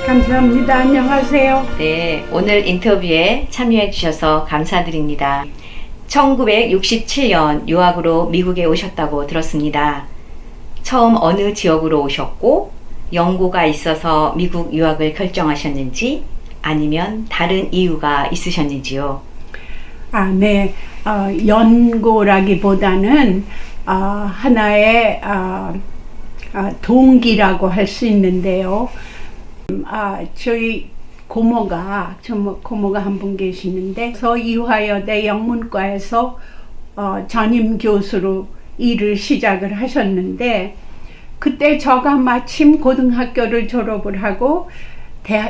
감사합니다. 안녕하세요. 네, 오늘 인터뷰에 참여해 주셔서 감사드립니다. 1967년 유학으로 미국에 오셨다고 들었습니다. 처음 어느 지역으로 오셨고 연고가 있어서 미국 유학을 결정하셨는지 아니면 다른 이유가 있으셨는지요? 네. 연고라기보다는 하나의 동기라고 할 수 있는데요. 저희 고모가 한 분 계시는데 이화여대 영문과에서 전임 교수로 일을 시작을 하셨는데 그때 저가 마침 고등학교를 졸업을 하고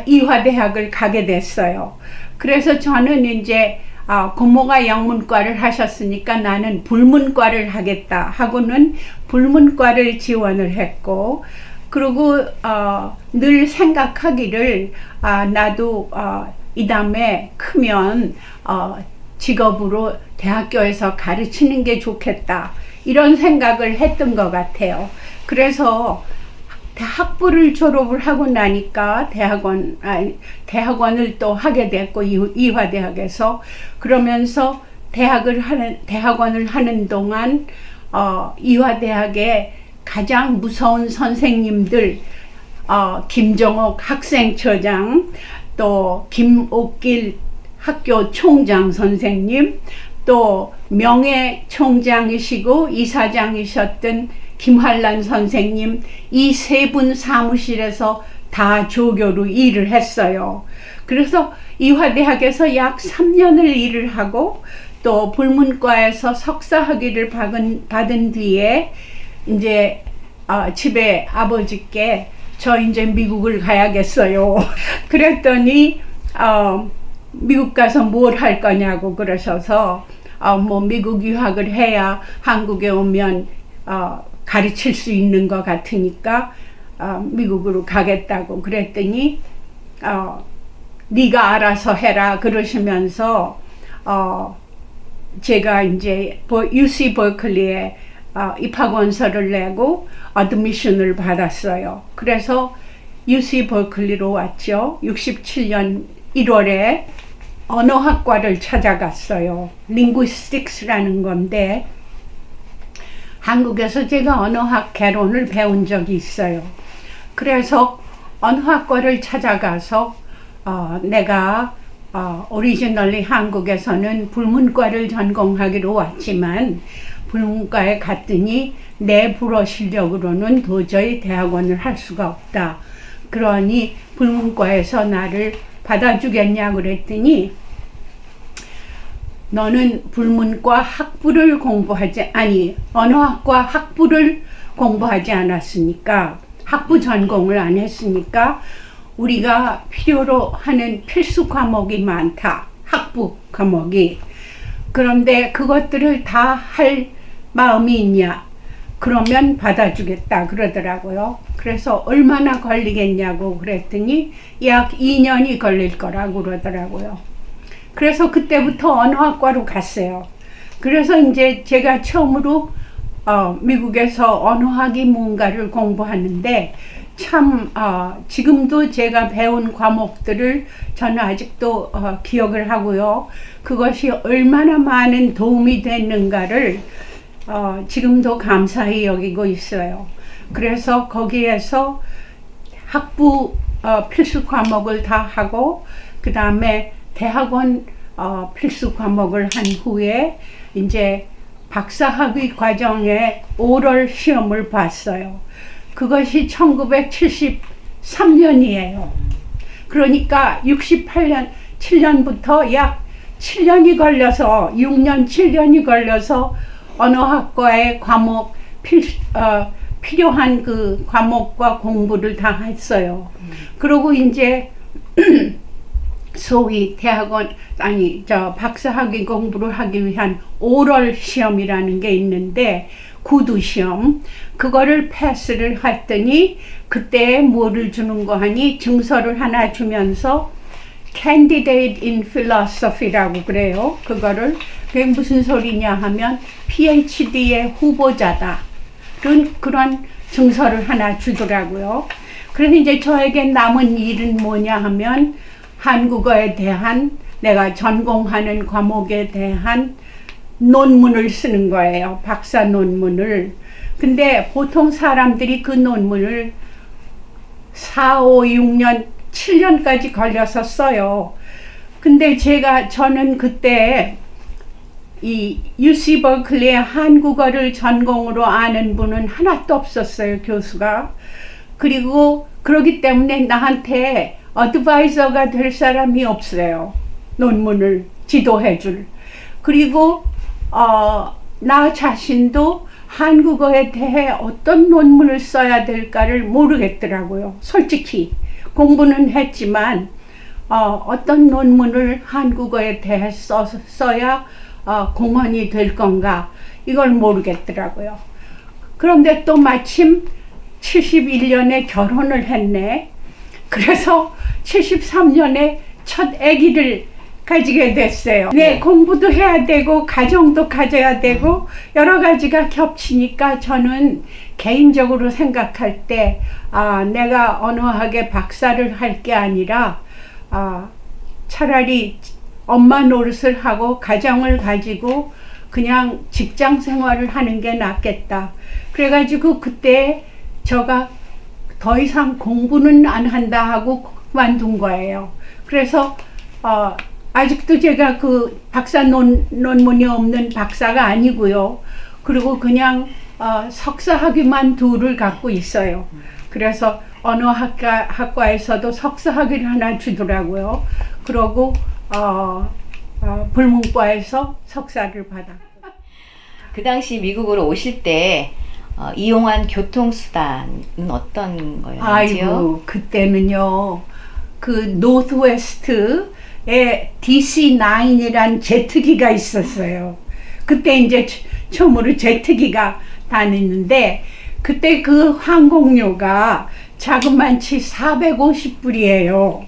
이화대학을 가게 됐어요. 그래서 저는 이제 고모가 영문과를 하셨으니까 나는 불문과를 하겠다 하고는 불문과를 지원을 했고, 그리고 늘 생각하기를 나도 이 다음에 크면 직업으로 대학교에서 가르치는 게 좋겠다 이런 생각을 했던 것 같아요. 그래서 학부를 졸업을 하고 나니까 대학원을 또 하게 됐고 이화대학에서 그러면서 대학원을 하는 동안 이화대학의 가장 무서운 선생님들 김정옥 학생처장, 또 김옥길 학교 총장 선생님, 또 명예총장이시고 이사장이셨던 김환란 선생님, 이 세 분 사무실에서 다 조교로 일을 했어요. 그래서 이화대학에서 약 3년을 일을 하고 또 불문과에서 석사학위를 받은 뒤에 이제 집에 아버지께 저 이제 미국을 가야겠어요. 그랬더니 미국 가서 뭘 할 거냐고 그러셔서 뭐 미국 유학을 해야 한국에 오면 가르칠 수 있는 것 같으니까 미국으로 가겠다고 그랬더니 네가 알아서 해라 그러시면서 제가 이제 UC 버클리에 입학원서를 내고 어드미션을 받았어요. 그래서 UC 버클리로 왔죠. 67년 1월에 언어학과를 찾아갔어요. Linguistics라는 건데 한국에서 제가 언어학 개론을 배운 적이 있어요. 그래서 언어학과를 찾아가서 내가 오리지널리 한국에서는 불문과를 전공하기로 왔지만 불문과에 갔더니 내 불어 실력으로는 도저히 대학원을 할 수가 없다. 그러니 불문과에서 나를 받아주겠냐 그랬더니 너는 불문과 학부를 언어학과 학부를 공부하지 않았으니까, 학부 전공을 안 했으니까 우리가 필요로 하는 필수 과목이 많다. 학부 과목이. 그런데 그것들을 다 할 마음이 있냐? 그러면 받아주겠다 그러더라고요. 그래서 얼마나 걸리겠냐고 그랬더니 약 2년이 걸릴 거라고 그러더라고요. 그래서 그때부터 언어학과로 갔어요. 그래서 이제 제가 처음으로 미국에서 언어학이 뭔가를 공부하는데 참 지금도 제가 배운 과목들을 저는 아직도 기억을 하고요. 그것이 얼마나 많은 도움이 됐는가를 지금도 감사히 여기고 있어요. 그래서 거기에서 학부 필수 과목을 다 하고 그 다음에 대학원 필수 과목을 한 후에 이제 박사학위 과정에 오럴 시험을 봤어요. 그것이 1973년이에요. 그러니까 7년부터 약 7년이 걸려서 7년이 걸려서 언어학과의 과목 필요한 그 과목과 공부를 다 했어요. 그리고 이제 소위 박사학위 공부를 하기 위한 오럴 시험이라는 게 있는데 구두 시험, 그거를 패스를 했더니 그때 뭐를 주는 거 하니 증서를 하나 주면서 Candidate in Philosophy라고 그래요. 그거를 그게 무슨 소리냐 하면 PhD의 후보자다. 그런 증서를 하나 주더라고요. 그래서 이제 저에게 남은 일은 뭐냐 하면 한국어에 대한 내가 전공하는 과목에 대한 논문을 쓰는 거예요. 박사 논문을. 근데 보통 사람들이 그 논문을 4, 5, 6년, 7년까지 걸려서 써요. 근데 저는 그때 이 UC 버클리의 한국어를 전공으로 아는 분은 하나도 없었어요, 교수가. 그리고 그러기 때문에 나한테 어드바이저가 될 사람이 없어요. 논문을 지도해 줄. 그리고 나 자신도 한국어에 대해 어떤 논문을 써야 될까를 모르겠더라고요. 솔직히 공부는 했지만 어떤 논문을 한국어에 대해 써야 공헌이 될 건가 이걸 모르겠더라고요. 그런데 또 마침 71년에 결혼을 했네. 그래서 73년에 첫 아기를 가지게 됐어요. 네, 공부도 해야 되고 가정도 가져야 되고 여러 가지가 겹치니까 저는 개인적으로 생각할 때 내가 언어학의 박사를 할 게 아니라 차라리 엄마 노릇을 하고 가정을 가지고 그냥 직장 생활을 하는 게 낫겠다. 그래가지고 그때 제가 더 이상 공부는 안 한다 하고 그만둔 거예요. 그래서 아직도 제가 그 박사 논문이 없는 박사가 아니고요. 그리고 그냥 석사 학위만 둘을 갖고 있어요. 그래서 언어학과에서도 석사 학위를 하나 주더라고요. 그러고 불문과에서 석사를 받았고. 그 당시 미국으로 오실 때 이용한 교통수단은 어떤 거였는지요? 아이고, 그때는요, 그 노스웨스트에 DC-9이란 제트기가 있었어요. 그때 이제 처음으로 제트기가 다녔는데, 그때 그 항공료가 자그만치 450불이에요.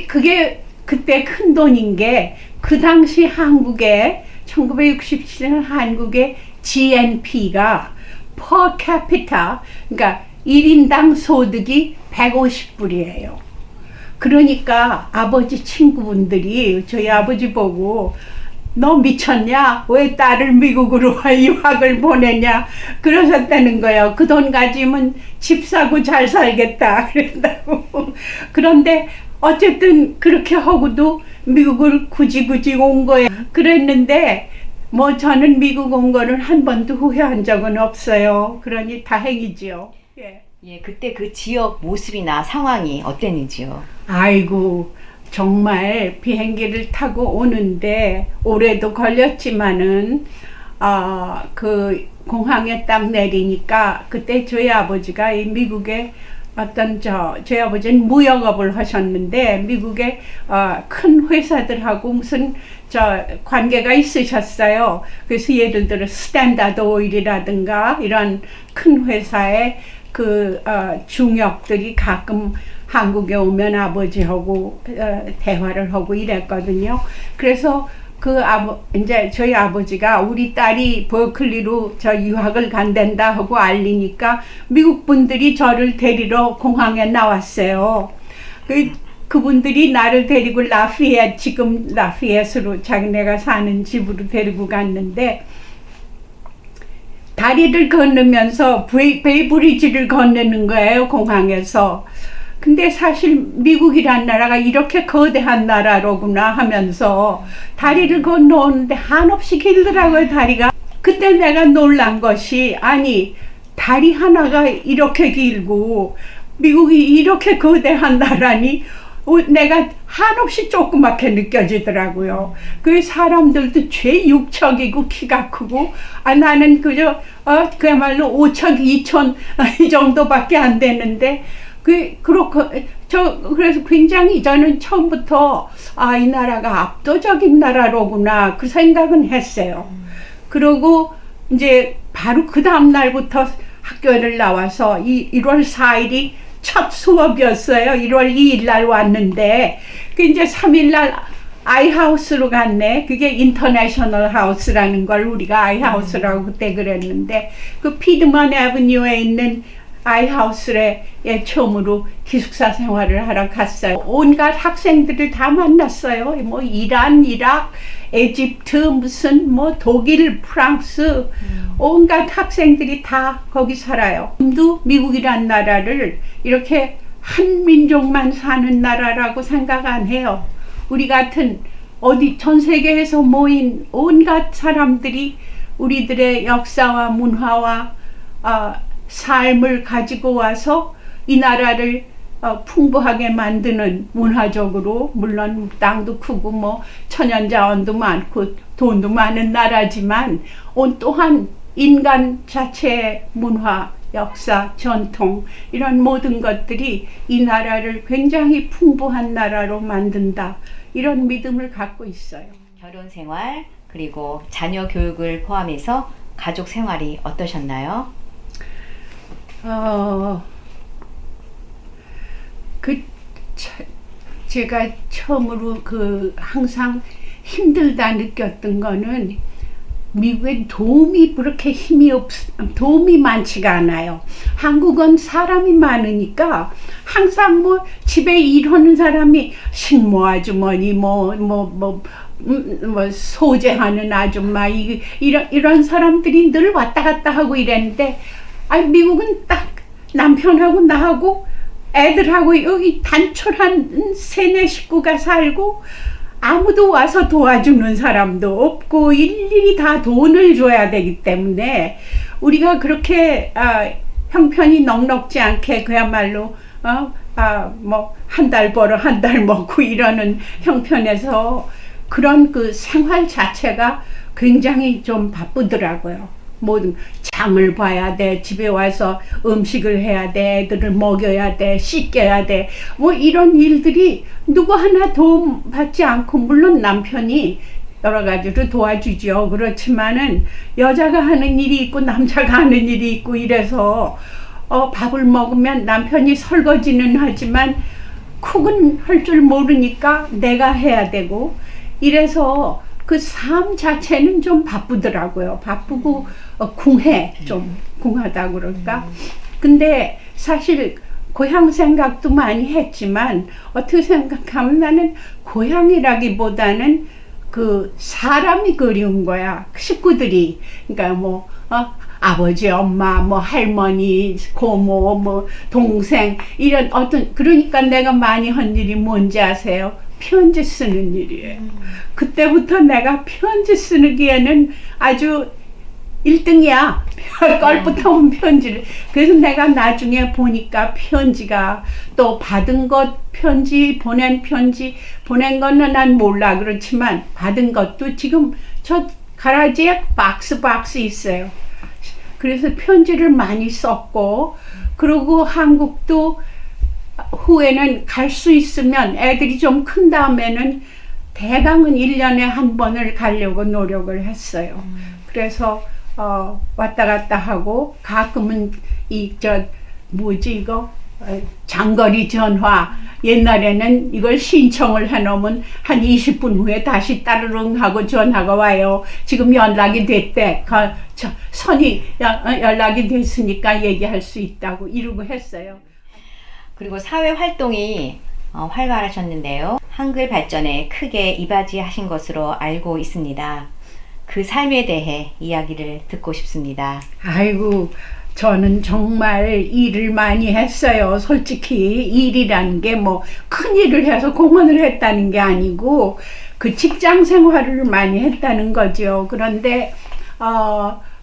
그게 그때 큰 돈인 게, 그 당시 한국에 1967년 한국의 GNP가 per capita, 그러니까 1인당 소득이 150불이에요. 그러니까 아버지 친구분들이 저희 아버지 보고 너 미쳤냐? 왜 딸을 미국으로 유학을 보내냐? 그러셨다는 거예요. 그 돈 가지면 집 사고 잘 살겠다 그랬다고. 그런데 어쨌든 그렇게 하고도 미국을 굳이 온 거예요. 그랬는데 뭐 저는 미국 온 거는 한 번도 후회한 적은 없어요. 그러니 다행이지요. 예. 예, 그때 그 지역 모습이나 상황이 어땠는지요? 아이고, 정말 비행기를 타고 오는데 오래도 걸렸지만은 그 공항에 딱 내리니까 그때 저희 아버지가 이 미국에 저희 아버지는 무역업을 하셨는데 미국의 큰 회사들하고 무슨 관계가 있으셨어요. 그래서 예를 들어 스탠다드 오일이라든가 이런 큰 회사의 그 중역들이 가끔 한국에 오면 아버지하고 대화를 하고 이랬거든요. 그래서 이제 저희 아버지가 우리 딸이 버클리로 유학을 간댄다 하고 알리니까 미국 분들이 저를 데리러 공항에 나왔어요. 그분들이 나를 데리고 지금 라피엣으로 자기네가 사는 집으로 데리고 갔는데 다리를 건너면서 베이브리지를 건너는 거예요, 공항에서. 근데 사실 미국이란 나라가 이렇게 거대한 나라로구나 하면서 다리를 건너오는데 한없이 길더라고요, 다리가. 그때 내가 놀란 것이 아니 다리 하나가 이렇게 길고 미국이 이렇게 거대한 나라니 내가 한없이 조그맣게 느껴지더라고요. 그 사람들도 최육척이고 키가 크고 나는 그야말로 5척 2천 이 정도밖에 안 되는데 그래서 굉장히 저는 처음부터 이 나라가 압도적인 나라로구나 그 생각은 했어요. 그리고 이제 바로 그 다음 날부터 학교를 나와서 1월 4일이 첫 수업이었어요. 1월 2일 날 왔는데 이제 3일 날 아이하우스로 갔네. 그게 인터내셔널 하우스라는 걸 우리가 아이하우스라고 그때 그랬는데 그 피드먼 애버뉴에 있는 아이하우스에 처음으로 기숙사 생활을 하러 갔어요. 온갖 학생들을 다 만났어요. 뭐 이란, 이락, 에집트, 무슨 뭐 독일, 프랑스 온갖 학생들이 다 거기 살아요. 지금도 미국이란 나라를 이렇게 한 민족만 사는 나라라고 생각 안 해요. 우리 같은 어디 전 세계에서 모인 온갖 사람들이 우리들의 역사와 문화와 삶을 가지고 와서 이 나라를 풍부하게 만드는, 문화적으로 물론 땅도 크고 뭐 천연자원도 많고 돈도 많은 나라지만 또한 인간 자체의 문화, 역사, 전통 이런 모든 것들이 이 나라를 굉장히 풍부한 나라로 만든다, 이런 믿음을 갖고 있어요. 결혼 생활 그리고 자녀 교육을 포함해서 가족 생활이 어떠셨나요? 제가 처음으로 항상 힘들다 느꼈던 거는 미국엔 도움이 그렇게 도움이 많지가 않아요. 한국은 사람이 많으니까 항상 뭐 집에 일하는 사람이 식모 아주머니, 소재하는 아줌마, 이런 사람들이 늘 왔다 갔다 하고 이랬는데, 미국은 딱 남편하고 나하고 애들하고 여기 단촐한 3-4 식구가 살고 아무도 와서 도와주는 사람도 없고 일일이 다 돈을 줘야 되기 때문에 우리가 그렇게 형편이 넉넉지 않게 그야말로 뭐 한 달 벌어 한 달 먹고 이러는 형편에서 그런 그 생활 자체가 굉장히 좀 바쁘더라고요. 모든 장을 봐야 돼, 집에 와서 음식을 해야 돼, 애들을 먹여야 돼, 씻겨야 돼, 뭐 이런 일들이 누구 하나 도움 받지 않고, 물론 남편이 여러 가지로 도와주죠. 그렇지만은 여자가 하는 일이 있고 남자가 하는 일이 있고 이래서 밥을 먹으면 남편이 설거지는 하지만 쿡은 할 줄 모르니까 내가 해야 되고, 이래서 그 삶 자체는 좀 바쁘더라고요. 바쁘고 좀 궁하다 그럴까. 근데 사실 고향 생각도 많이 했지만 어떻게 생각하면 나는 고향이라기보다는 그 사람이 그리운 거야. 식구들이. 그러니까 뭐 아버지, 엄마, 뭐 할머니, 고모, 뭐 동생, 이런 그러니까 내가 많이 한 일이 뭔지 아세요? 편지 쓰는 일이에요. 그때부터 내가 편지 쓰기에는 아주 1등이야. 걸부터 온 편지를. 그래서 내가 나중에 보니까 편지가 또 받은 편지, 보낸 거는 난 몰라. 그렇지만 받은 것도 지금 저 가라지에 박스 있어요. 그래서 편지를 많이 썼고, 그리고 한국도 후에는 갈 수 있으면 애들이 좀 큰 다음에는 대강은 1년에 한 번을 가려고 노력을 했어요. 그래서 왔다 갔다 하고, 가끔은 장거리 전화, 옛날에는 이걸 신청을 해놓으면 한 20분 후에 다시 따르릉 하고 전화가 와요. 지금 연락이 됐대. 선이 연락이 됐으니까 얘기할 수 있다고 이러고 했어요. 그리고 사회 활동이 활발하셨는데요. 한글 발전에 크게 이바지하신 것으로 알고 있습니다. 그 삶에 대해 이야기를 듣고 싶습니다. 아이고, 저는 정말 일을 많이 했어요. 솔직히 일이라는 게 뭐 큰 일을 해서 공헌을 했다는 게 아니고 그 직장 생활을 많이 했다는 거죠. 그런데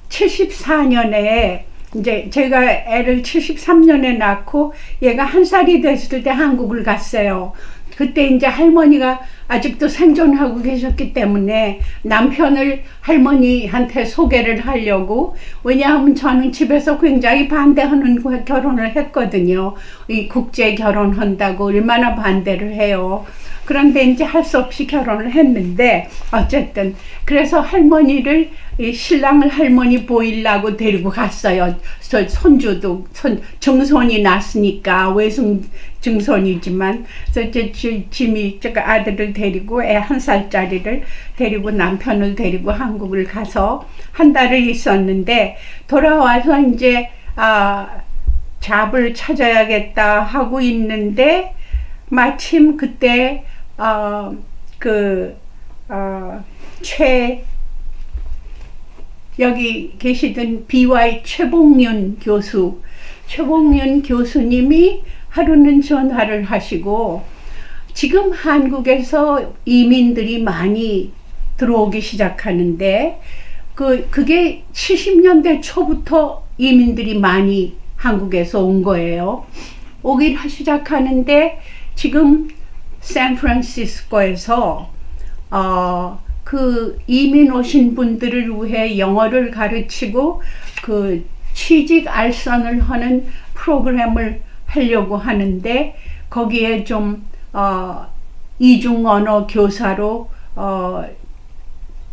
74년에 이제 제가 애를 73년에 낳고 얘가 1살이 됐을 때 한국을 갔어요. 그때 이제 할머니가 아직도 생존하고 계셨기 때문에 남편을 할머니한테 소개를 하려고, 왜냐하면 저는 집에서 굉장히 반대하는 결혼을 했거든요. 이 국제 결혼한다고 얼마나 반대를 해요. 그런데 이제 할 수 없이 결혼을 했는데, 어쨌든 그래서 할머니를, 신랑을 할머니 보이려고 데리고 갔어요. 손주도 증손이 났으니까, 외숙 증손이지만. 그래서 짐이 제가 아들을 데리고, 애 1살짜리를 데리고 남편을 데리고 한국을 가서 한 달을 있었는데, 돌아와서 이제 잡을 찾아야겠다 하고 있는데 마침 그때 여기 계시던 BY 최봉윤 교수님이 하루는 전화를 하시고 지금 한국에서 이민들이 많이 들어오기 시작하는데 그게 70년대 초부터 이민들이 많이 한국에서 온 거예요. 오기 시작하는데 지금 샌프란시스코에서 그 이민 오신 분들을 위해 영어를 가르치고 그 취직 알선을 하는 프로그램을 하려고 하는데 거기에 좀 이중 언어 교사로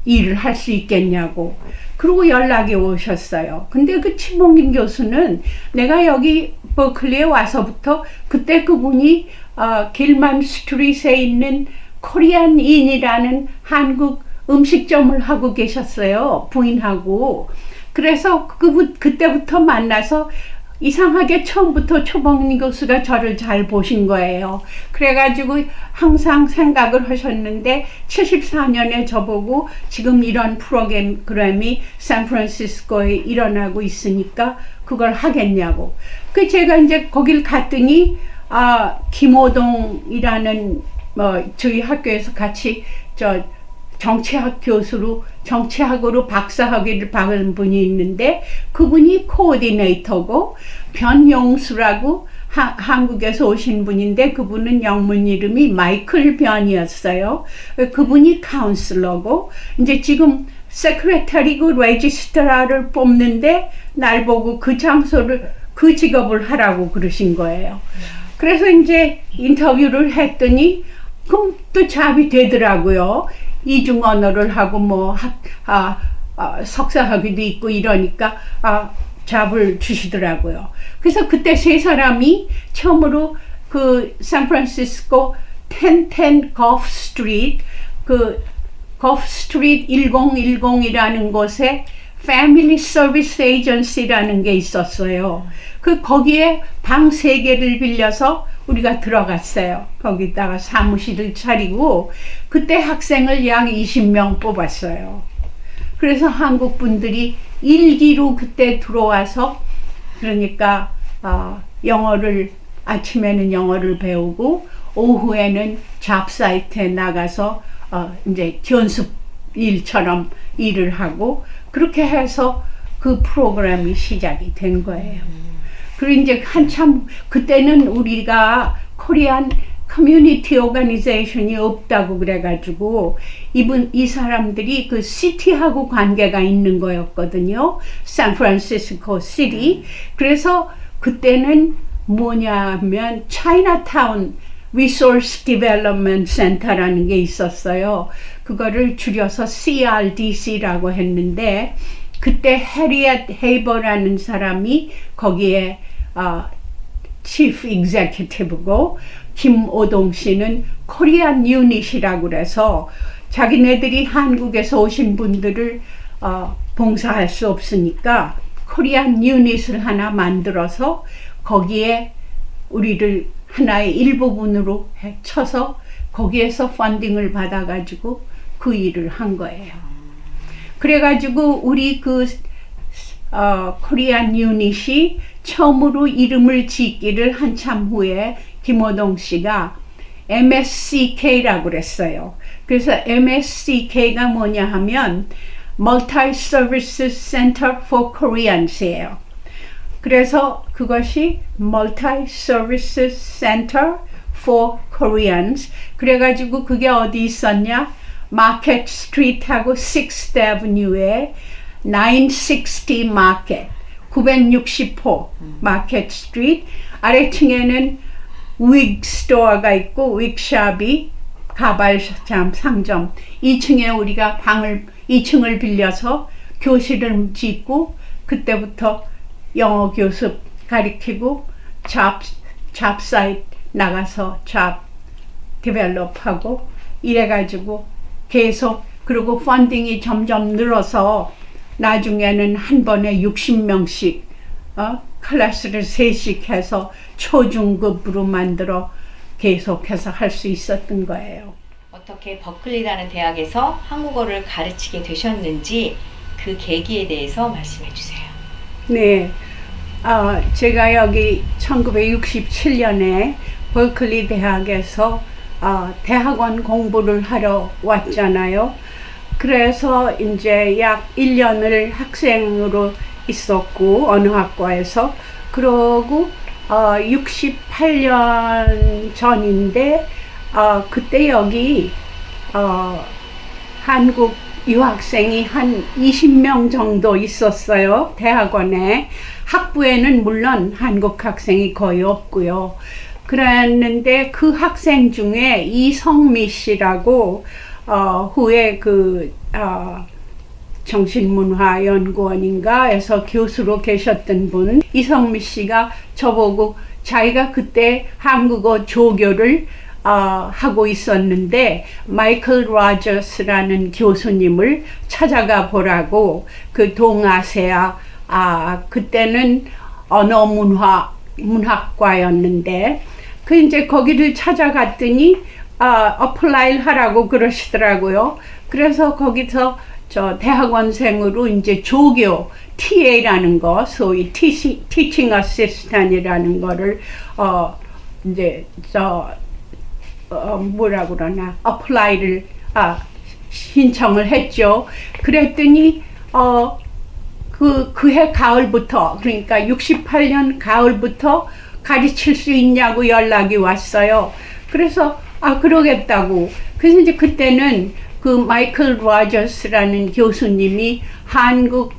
일을 할 수 있겠냐고. 그리고 연락이 오셨어요. 근데 그 최봉윤 교수는 내가 여기 버클리에 와서부터 그때 그분이 길만 스트릿에 있는 코리안 인이라는 한국 음식점을 하고 계셨어요. 부인하고. 그래서 그때부터 만나서 이상하게 처음부터 최봉윤 교수가 저를 잘 보신 거예요. 그래가지고 항상 생각을 하셨는데 74년에 저보고 지금 이런 프로그램이 샌프란시스코에 일어나고 있으니까 그걸 하겠냐고. 그 제가 이제 거길 갔더니 김호동이라는 저희 학교에서 같이 정치학으로 박사학위를 받은 분이 있는데 그분이 코디네이터고 변용수라고 한국에서 오신 분인데 그분은 영문 이름이 마이클 변이었어요. 그분이 카운슬러고 이제 지금 세크레터리고 레지스트라를 뽑는데 날 보고 그 직업을 하라고 그러신 거예요. 그래서 이제 인터뷰를 했더니 그럼 또 잡이 되더라고요. 이중 언어를 하고 석사학위도 있고 이러니까 잡을 주시더라고요. 그래서 그때 세 사람이 처음으로 그 샌프란시스코 1010 거프 스트리트 거프 스트리트 1010이라는 곳에 패밀리 서비스 에이전시라는 게 있었어요. 거기에 방 3개를 빌려서 우리가 들어갔어요. 거기다가 사무실을 차리고 그때 학생을 약 20명 뽑았어요. 그래서 한국 분들이 일기로 그때 들어와서 그러니까 아침에는 영어를 배우고 오후에는 잡사이트에 나가서 이제 견습 일처럼 일을 하고 그렇게 해서 그 프로그램이 시작이 된 거예요. 그리고 이제 한참 그때는 우리가 코리안 커뮤니티 오가니제이션이 없다고 그래가지고 이 사람들이 그 시티하고 관계가 있는 거였거든요. 샌프란시스코 시티. 그래서 그때는 뭐냐면 차이나타운 리소스 디벨롭먼트 센터라는 게 있었어요. 그거를 줄여서 CRDC라고 했는데 그때 해리엇 헤이버라는 사람이 거기에 치프 executive고 김오동 씨는 코리안 유닛이라고 그래서 자기네들이 한국에서 오신 분들을 봉사할 수 없으니까 코리안 유닛을 하나 만들어서 거기에 우리를 하나의 일부분으로 쳐서 거기에서 펀딩을 받아가지고 그 일을 한 거예요. 그래가지고 우리 코리안 유닛이 처음으로 이름을 짓기를 한참 후에 김호동 씨가 MSCK라고 그랬어요. 그래서 MSCK가 뭐냐 하면 Multi Services Center for Koreans예요. 그래서 그것이 Multi Services Center for Koreans. 그래가지고 그게 어디 있었냐? 마켓 스트리트하고 6th Avenue에 960 마켓, 960호 마켓 스트리트. 아래층에는 윅 스토어가 있고 윅샵이 가발 상점. 2층에 우리가 2층을 빌려서 교실을 짓고 그때부터 영어 교습 가르치고 잡사이트 나가서 잡 디벨롭하고 이래가지고 계속 그리고 펀딩이 점점 늘어서 나중에는 한 번에 60명씩 클래스를 3씩 해서 초중급으로 만들어 계속해서 할 수 있었던 거예요. 어떻게 버클리라는 대학에서 한국어를 가르치게 되셨는지 그 계기에 대해서 말씀해 주세요. 네, 제가 여기 1967년에 버클리 대학에서 대학원 공부를 하러 왔잖아요. 그래서 이제 약 1년을 학생으로 있었고, 어느 학과에서. 그러고 68년 전인데 그때 여기 한국 유학생이 한 20명 정도 있었어요. 대학원에. 학부에는 물론 한국 학생이 거의 없고요. 그랬는데 그 학생 중에 이성미 씨라고 후에 정신문화연구원인가에서 교수로 계셨던 분, 이성미 씨가 저보고 자기가 그때 한국어 조교를 하고 있었는데 마이클 로저스라는 교수님을 찾아가 보라고, 그 동아시아 그때는 언어 문학과였는데 이제 거기를 찾아갔더니 어플라이를 하라고 그러시더라고요. 그래서 거기서 저 대학원생으로 이제 조교 TA라는 거, 소위 Teaching Assistant이라는 거를 이제 뭐라고 그러나 어플라이를 신청을 했죠. 그랬더니 그해 가을부터, 그러니까 68년 가을부터 가르칠 수 있냐고 연락이 왔어요. 그래서 그러겠다고. 그래서 이제 그때는 그 마이클 로저스라는 교수님이 한국에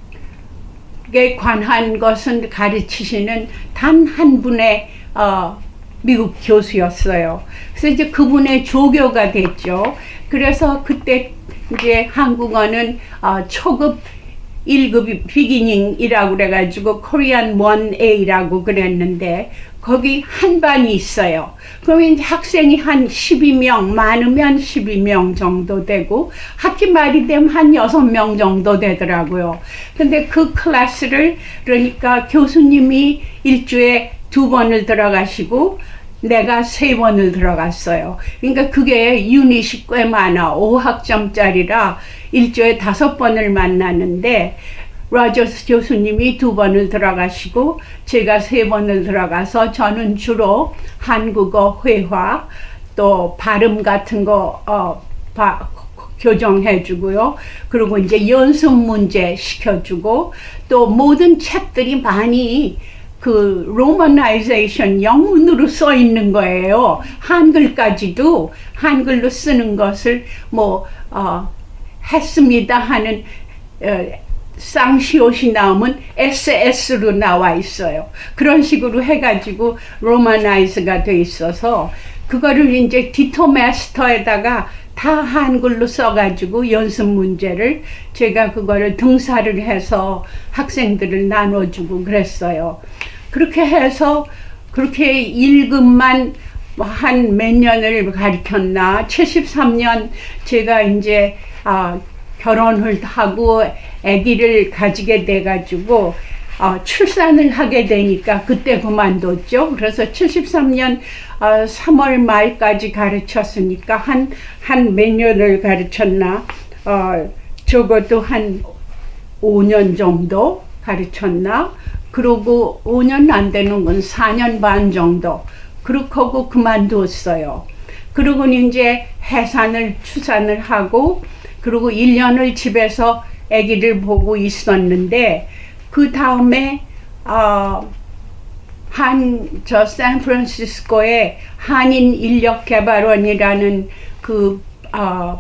관한 것은 가르치시는 단 한 분의 미국 교수였어요. 그래서 이제 그분의 조교가 됐죠. 그래서 그때 이제 한국어는 초급 1급 비기닝이라고 그래가지고 코리안 1A라고 그랬는데 거기 한 반이 있어요. 그러면 이제 학생이 한 12명, 많으면 12명 정도 되고 학기 말이 되면 한 6명 정도 되더라고요. 근데 그 클래스를, 그러니까 교수님이 일주에 2번을 들어가시고 내가 3번을 들어갔어요. 그러니까 그게 유닛이 꽤 많아. 5학점짜리라 일주에 5번을 만나는데 로저스 교수님이 2번을 들어가시고 제가 3번을 들어가서 저는 주로 한국어 회화 또 발음 같은 거 교정해 주고요. 그리고 이제 연습 문제 시켜주고 또 모든 책들이 많이 그 로마나이제이션 영문으로 써 있는 거예요. 한글까지도 한글로 쓰는 것을 했습니다 하는 쌍시옷이 나오면 SS로 나와 있어요. 그런 식으로 해가지고 로마나이즈가 돼 있어서 그거를 이제 디토 마스터에다가 다 한글로 써가지고 연습 문제를 제가 그거를 등사를 해서 학생들을 나눠주고 그랬어요. 그렇게 해서 그렇게 1급만 한 몇 년을 가르쳤나. 73년 제가 이제 결혼을 하고 아기를 가지게 돼가지고 출산을 하게 되니까 그때 그만뒀죠. 그래서 73년 3월 말까지 가르쳤으니까 한 몇 년을 가르쳤나. 적어도 한 5년 정도 가르쳤나. 그러고 5년 안 되는 건 4년 반 정도. 그렇게 하고 그만뒀어요. 그리고 이제 추산을 하고 그리고 1년을 집에서 아기를 보고 있었는데 그 다음에 샌프란시스코에 한인 인력개발원이라는 그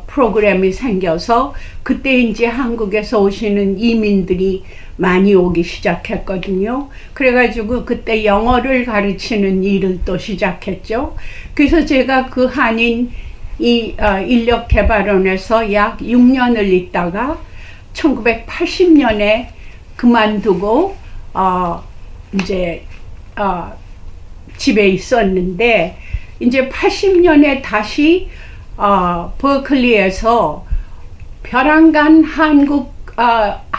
프로그램이 생겨서 그때 이제 한국에서 오시는 이민들이 많이 오기 시작했거든요. 그래가지고 그때 영어를 가르치는 일을 또 시작했죠. 그래서 제가 그 한인 인력개발원에서 약 6년을 있다가 1980년에 그만두고 이제 집에 있었는데 이제 80년에 다시 버클리에서 벼랑간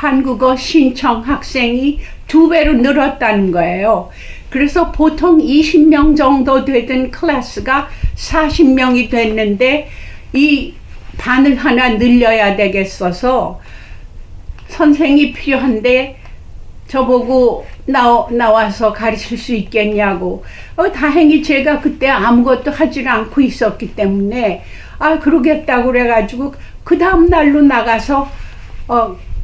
한국어 신청 학생이 2배로 늘었다는 거예요. 그래서 보통 20명 정도 되던 클래스가 40명이 됐는데 이 반을 하나 늘려야 되겠어서 선생이 필요한데 저보고 나와서 가르칠 수 있겠냐고. 다행히 제가 그때 아무것도 하질 않고 있었기 때문에 그러겠다고 그래가지고 그 다음 날로 나가서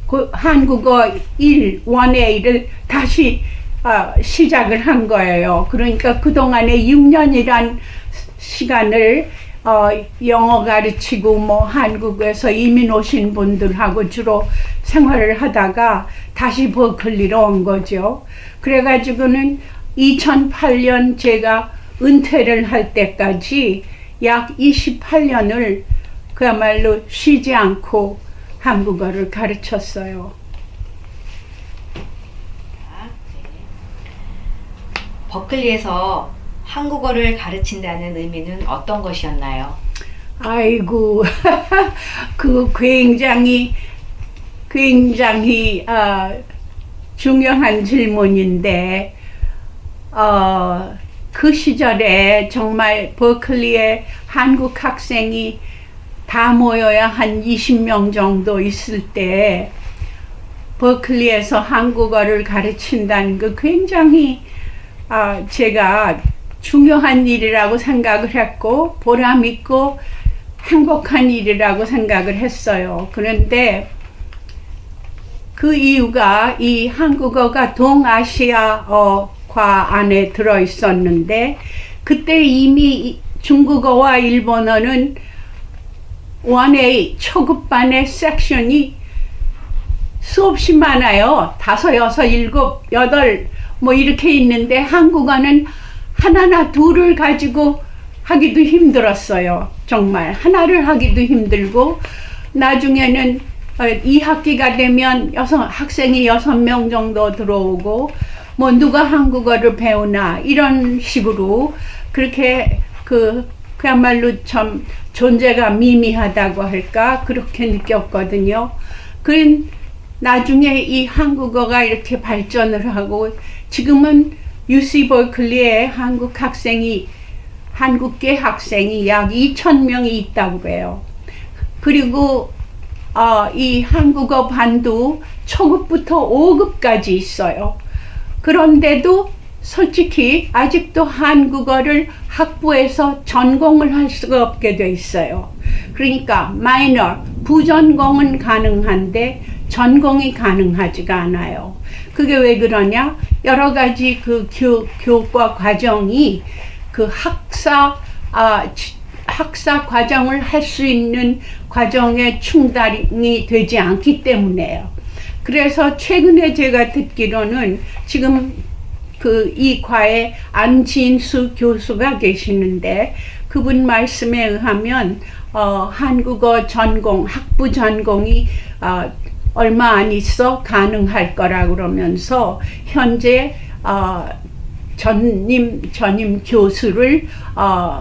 그 한국어 1A를 다시 시작을 한 거예요. 그러니까 그동안에 6년이란 시간을 영어 가르치고 뭐 한국에서 이민 오신 분들하고 주로 생활을 하다가 다시 버클리로 온 거죠. 그래가지고는 2008년 제가 은퇴를 할 때까지 약 28년을 그야말로 쉬지 않고 한국어를 가르쳤어요. 버클리에서 한국어를 가르친다는 의미는 어떤 것이었나요? 아이고, 그 굉장히 중요한 질문인데, 그 시절에 정말 버클리에 한국 학생이 다 모여야 한 20명 정도 있을 때 버클리에서 한국어를 가르친다는 거 굉장히 제가 중요한 일이라고 생각을 했고 보람 있고 행복한 일이라고 생각을 했어요. 그런데 그 이유가 이 한국어가 동아시아어과 안에 들어 있었는데 그때 이미 중국어와 일본어는 1A 초급반의 섹션이 수없이 많아요. 5, 6, 7, 8 뭐 이렇게 있는데 한국어는 하나나 둘을 가지고 하기도 힘들었어요. 정말 하나를 하기도 힘들고 나중에는 2학기가 되면 학생이 6명 정도 들어오고 뭐 누가 한국어를 배우나 이런 식으로 그렇게 그야말로 참 존재가 미미하다고 할까 그렇게 느꼈거든요. 나중에 이 한국어가 이렇게 발전을 하고 지금은 UC 버클리에 한국계 학생이 약 2,000명이 있다고 해요. 그리고 이 한국어 반도 초급부터 5급까지 있어요. 그런데도 솔직히 아직도 한국어를 학부에서 전공을 할 수가 없게 돼 있어요. 그러니까 마이너, 부전공은 가능한데 전공이 가능하지가 않아요. 그게 왜 그러냐? 여러 가지 그 교과 과정이 그 학사 과정을 할 수 있는 과정에 충당이 되지 않기 때문에요. 그래서 최근에 제가 듣기로는 지금 이 과에 안진수 교수가 계시는데 그분 말씀에 의하면 한국어 전공, 학부 전공이 얼마 안 있어 가능할 거라 그러면서 현재 전임 교수를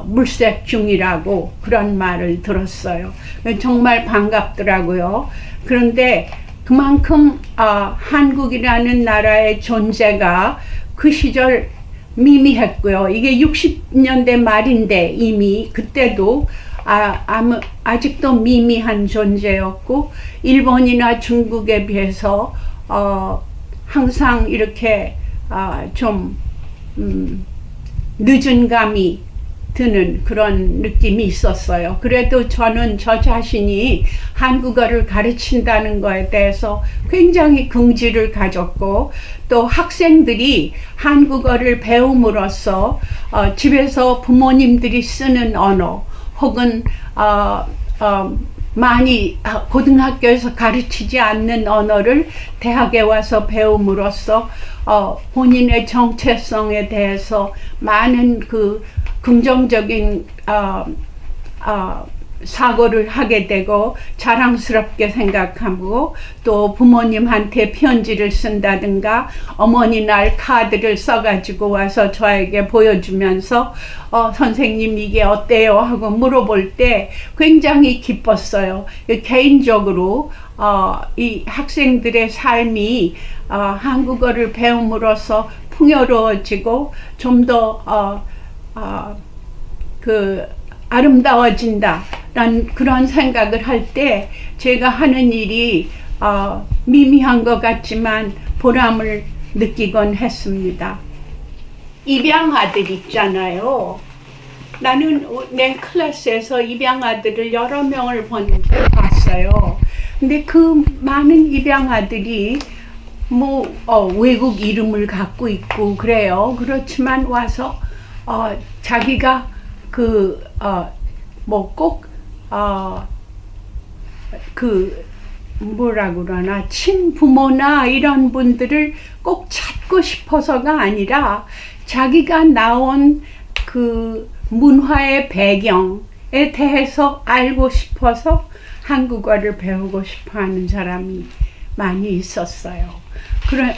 물색 중이라고 그런 말을 들었어요. 정말 반갑더라고요. 그런데 그만큼 한국이라는 나라의 존재가 그 시절 미미했고요. 이게 60년대 말인데 이미 그때도 아직도 미미한 존재였고 일본이나 중국에 비해서 항상 이렇게 좀 늦은 감이 드는 그런 느낌이 있었어요. 그래도 저는 저 자신이 한국어를 가르친다는 거에 대해서 굉장히 긍지를 가졌고 또 학생들이 한국어를 배움으로써 집에서 부모님들이 쓰는 언어 혹은 많이 고등학교에서 가르치지 않는 언어를 대학에 와서 배움으로써 본인의 정체성에 대해서 많은 그 긍정적인 사고를 하게 되고 자랑스럽게 생각하고 또 부모님한테 편지를 쓴다든가 어머니 날 카드를 써가지고 와서 저에게 보여주면서 선생님 이게 어때요? 하고 물어볼 때 굉장히 기뻤어요. 개인적으로 이 학생들의 삶이 한국어를 배움으로써 풍요로워지고 좀 더 아름다워진다라는 그런 생각을 할 때 제가 하는 일이 미미한 것 같지만 보람을 느끼곤 했습니다. 입양아들 있잖아요. 나는 내 클래스에서 입양아들을 여러 명을 봤어요. 근데 그 많은 입양아들이 외국 이름을 갖고 있고 그래요. 그렇지만 와서 자기가 뭐라고 그러나 친부모나 이런 분들을 꼭 찾고 싶어서가 아니라 자기가 나온 그 문화의 배경에 대해서 알고 싶어서 한국어를 배우고 싶어 하는 사람이 많이 있었어요.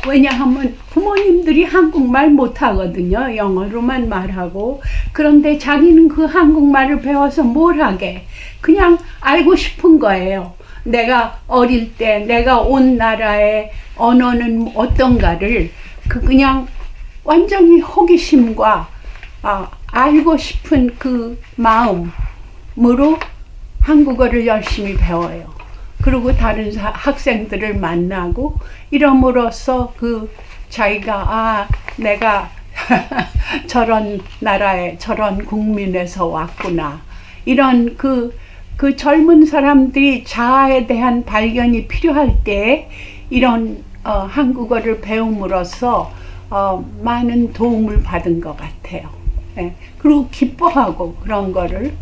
왜냐하면 부모님들이 한국말 못하거든요. 영어로만 말하고. 그런데 자기는 그 한국말을 배워서 뭘 하게? 그냥 알고 싶은 거예요. 내가 어릴 때 내가 온 나라의 언어는 어떤가를 그냥 완전히 호기심과 알고 싶은 그 마음으로 한국어를 열심히 배워요. 그리고 다른 학생들을 만나고 이름으로써 자기가 내가 저런 나라에 저런 국민에서 왔구나 이런 그 젊은 사람들이 자아에 대한 발견이 필요할 때 이런 한국어를 배움으로써 많은 도움을 받은 것 같아요. 네. 그리고 기뻐하고 그런 거를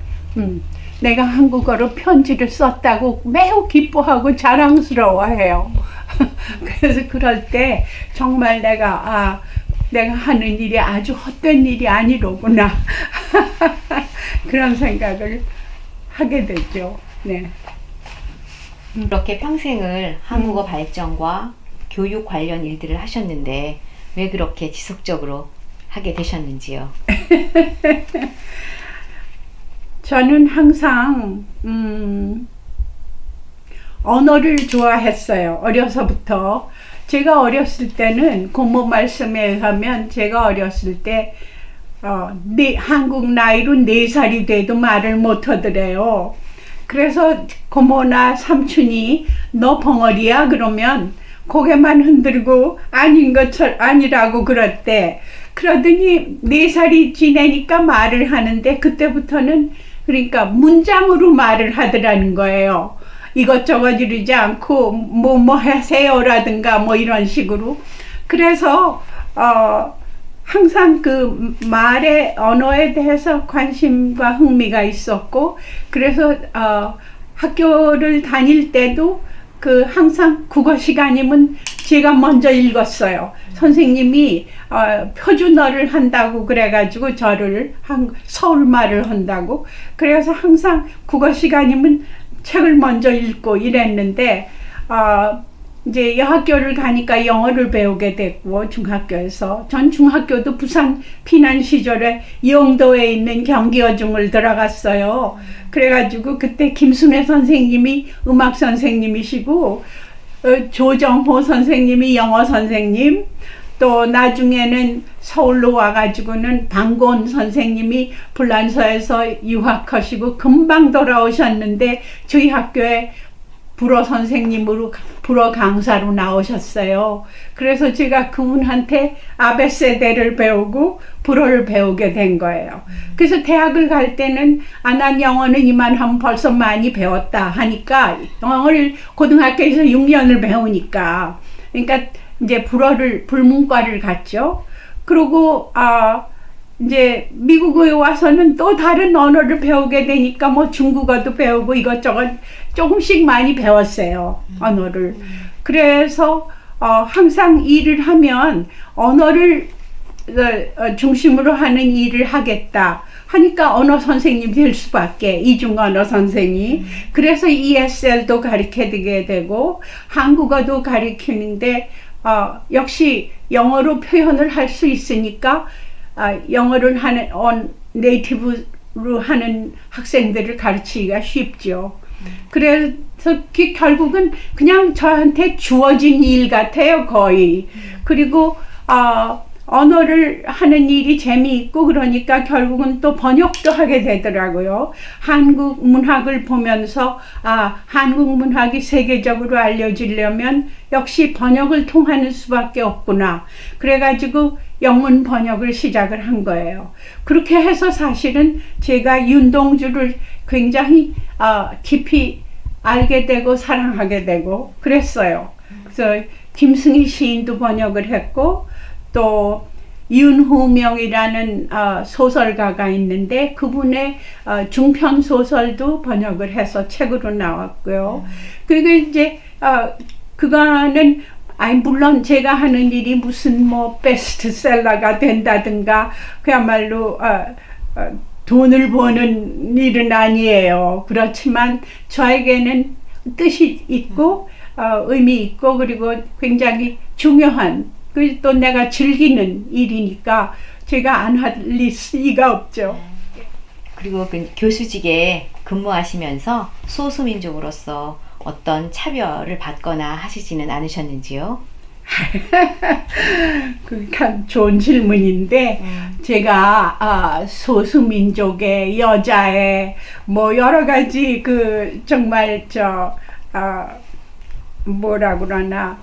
내가 한국어로 편지를 썼다고 매우 기뻐하고 자랑스러워해요. 그래서 그럴 때 정말 내가 하는 일이 아주 헛된 일이 아니로구나 그런 생각을 하게 되죠. 네. 그렇게 평생을 한국어 발전과 교육 관련 일들을 하셨는데 왜 그렇게 지속적으로 하게 되셨는지요? 저는 항상 언어를 좋아했어요. 어려서부터. 제가 어렸을 때는 고모 말씀에 의하면 제가 어렸을 때 한국 나이로 4살이 돼도 말을 못하더래요. 그래서 고모나 삼촌이 너 벙어리야? 그러면 고개만 흔들고 아니라고 그랬대. 그러더니 4살이 지내니까 말을 하는데 그때부터는 그러니까 문장으로 말을 하더라는 거예요. 이것저것 이러지 않고 뭐 하세요라든가 뭐 이런 식으로. 그래서 항상 그 말의 언어에 대해서 관심과 흥미가 있었고 그래서 학교를 다닐 때도 항상 국어 시간이면 제가 먼저 읽었어요. 선생님이 표준어를 한다고 그래가지고 저를 서울말을 한다고 그래서 항상 국어 시간이면 책을 먼저 읽고 이랬는데 이제 여학교를 가니까 영어를 배우게 됐고 중학교에서 전 중학교도 부산 피난 시절에 영도에 있는 경기여중을 들어갔어요. 그래가지고 그때 김순애 선생님이 음악 선생님이시고 조정호 선생님이 영어 선생님 또 나중에는 서울로 와가지고는 방곤 선생님이 불란서에서 유학하시고 금방 돌아오셨는데 저희 학교에 불어 선생님으로 불어 강사로 나오셨어요. 그래서 제가 그분한테 아베세대를 배우고 불어를 배우게 된 거예요. 그래서 대학을 갈 때는 난 영어는 이만하면 벌써 많이 배웠다 하니까 영어를 고등학교에서 6년을 배우니까 그러니까 이제 불문과를 갔죠. 그리고 이제 미국에 와서는 또 다른 언어를 배우게 되니까 뭐 중국어도 배우고 이것저것 조금씩 많이 배웠어요. 언어를. 그래서 항상 일을 하면 언어를 중심으로 하는 일을 하겠다. 하니까 언어 선생님이 될 수밖에, 이중 언어 선생이. 그래서 ESL도 가르치게 되고 한국어도 가르치는데 역시 영어로 표현을 할 수 있으니까 영어를 하는 네이티브로 하는 학생들을 가르치기가 쉽죠. 그래서 결국은 그냥 저한테 주어진 일 같아요, 거의. 그리고 언어를 하는 일이 재미있고 그러니까 결국은 또 번역도 하게 되더라고요. 한국 문학을 보면서 한국 문학이 세계적으로 알려지려면 역시 번역을 통하는 수밖에 없구나. 그래가지고 영문 번역을 시작을 한 거예요. 그렇게 해서 사실은 제가 윤동주를 굉장히 깊이 알게 되고 사랑하게 되고 그랬어요. 그래서 김승희 시인도 번역을 했고 또 윤후명이라는 소설가가 있는데 그분의 중편 소설도 번역을 해서 책으로 나왔고요. 그리고 이제 그거는 물론 제가 하는 일이 무슨 뭐 베스트셀러가 된다든가 그야말로 돈을 버는 일은 아니에요. 그렇지만 저에게는 뜻이 있고 의미 있고 그리고 굉장히 중요한 또 내가 즐기는 일이니까 제가 안 할 리가 없죠. 그리고 그 교수직에 근무하시면서 소수민족으로서 어떤 차별을 받거나 하시지는 않으셨는지요? 참 좋은 질문인데 제가 소수민족의 여자의 뭐 여러 가지 그 정말 뭐라 그러나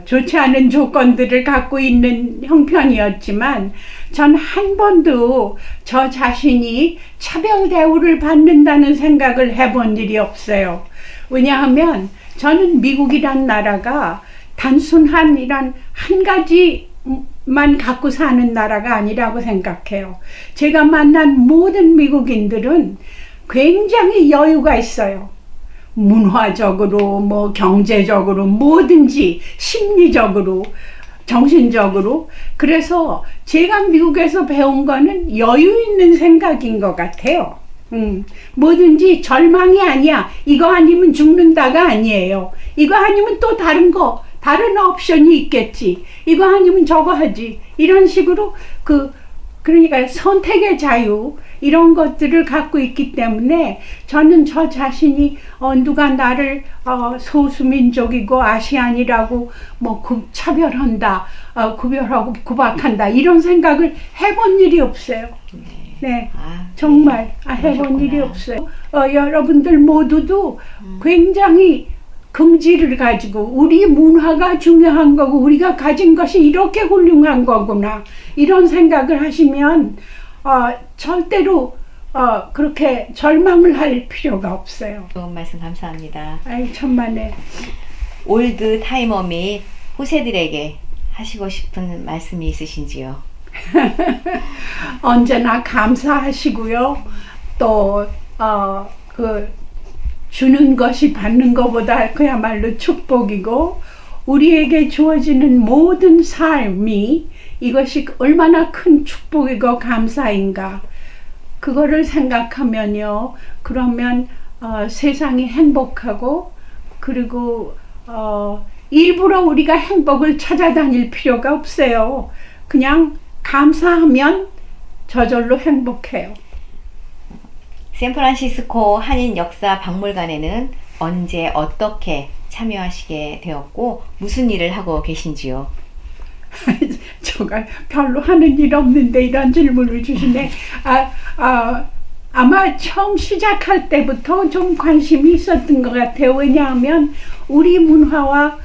좋지 않은 조건들을 갖고 있는 형편이었지만 전 한 번도 저 자신이 차별 대우를 받는다는 생각을 해본 일이 없어요. 왜냐하면 저는 미국이란 나라가 단순한 이런 한 가지만 갖고 사는 나라가 아니라고 생각해요. 제가 만난 모든 미국인들은 굉장히 여유가 있어요. 문화적으로, 뭐 경제적으로, 뭐든지 심리적으로, 정신적으로. 그래서 제가 미국에서 배운 거는 여유 있는 생각인 것 같아요. 뭐든지 절망이 아니야. 이거 아니면 죽는다가 아니에요. 이거 아니면 또 다른 옵션이 있겠지. 이거 아니면 저거 하지. 이런 식으로 그러니까 선택의 자유 이런 것들을 갖고 있기 때문에 저는 저 자신이 누가 나를 소수민족이고 아시안이라고 뭐 차별한다, 구별하고 구박한다 이런 생각을 해본 일이 없어요. 네, 정말 해본 일이 없어요. 여러분들 모두도 굉장히 긍지를 가지고 우리 문화가 중요한 거고 우리가 가진 것이 이렇게 훌륭한 거구나 이런 생각을 하시면 절대로 그렇게 절망을 할 필요가 없어요. 좋은 말씀 감사합니다. 아이 천만에. 올드 타이머 및 후세들에게 하시고 싶은 말씀이 있으신지요? 언제나 감사하시고요. 또 주는 것이 받는 것보다 그야말로 축복이고 우리에게 주어지는 모든 삶이 이것이 얼마나 큰 축복이고 감사인가 그거를 생각하면요. 그러면 세상이 행복하고 그리고 일부러 우리가 행복을 찾아다닐 필요가 없어요. 그냥 감사하면 저절로 행복해요. 샌프란시스코 한인역사박물관에는 언제 어떻게 참여하시게 되었고 무슨 일을 하고 계신지요? 제가 별로 하는 일 없는데 이런 질문을 주시네. 아마 처음 시작할 때부터 좀 관심이 있었던 것 같아요. 왜냐하면 우리 문화와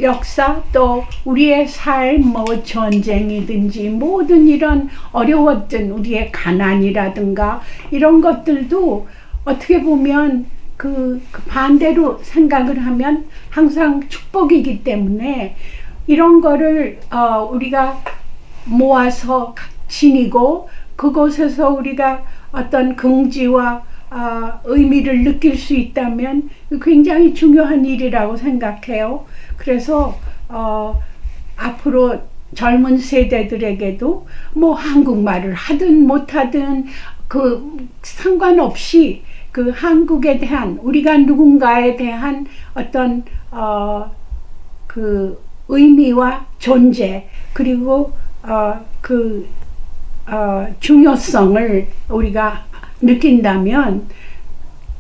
역사 또 우리의 삶, 뭐 전쟁이든지 모든 이런 어려웠던 우리의 가난이라든가 이런 것들도 어떻게 보면 그 반대로 생각을 하면 항상 축복이기 때문에 이런 거를 우리가 모아서 지니고 그곳에서 우리가 어떤 긍지와 의미를 느낄 수 있다면 굉장히 중요한 일이라고 생각해요. 그래서 앞으로 젊은 세대들에게도 뭐 한국말을 하든 못하든 그 상관없이 그 한국에 대한 우리가 누군가에 대한 어떤 그 의미와 존재 그리고 중요성을 우리가 느낀다면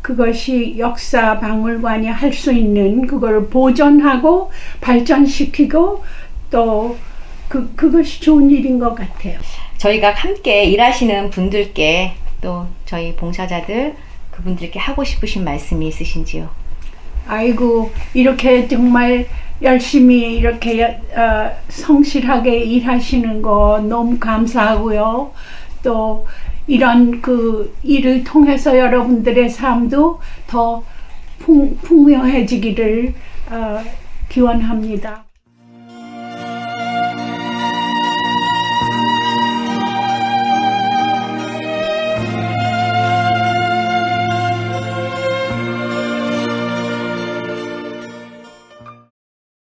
그것이 역사박물관이 할 수 있는 그걸 보존하고 발전시키고 또 그것이 좋은 일인 것 같아요. 저희가 함께 일하시는 분들께 또 저희 봉사자들 그분들께 하고 싶으신 말씀이 있으신지요? 아이고 이렇게 정말 열심히 이렇게 성실하게 일하시는 거 너무 감사하고요. 또 이런 그 일을 통해서 여러분들의 삶도 더 풍요해지기를 기원합니다.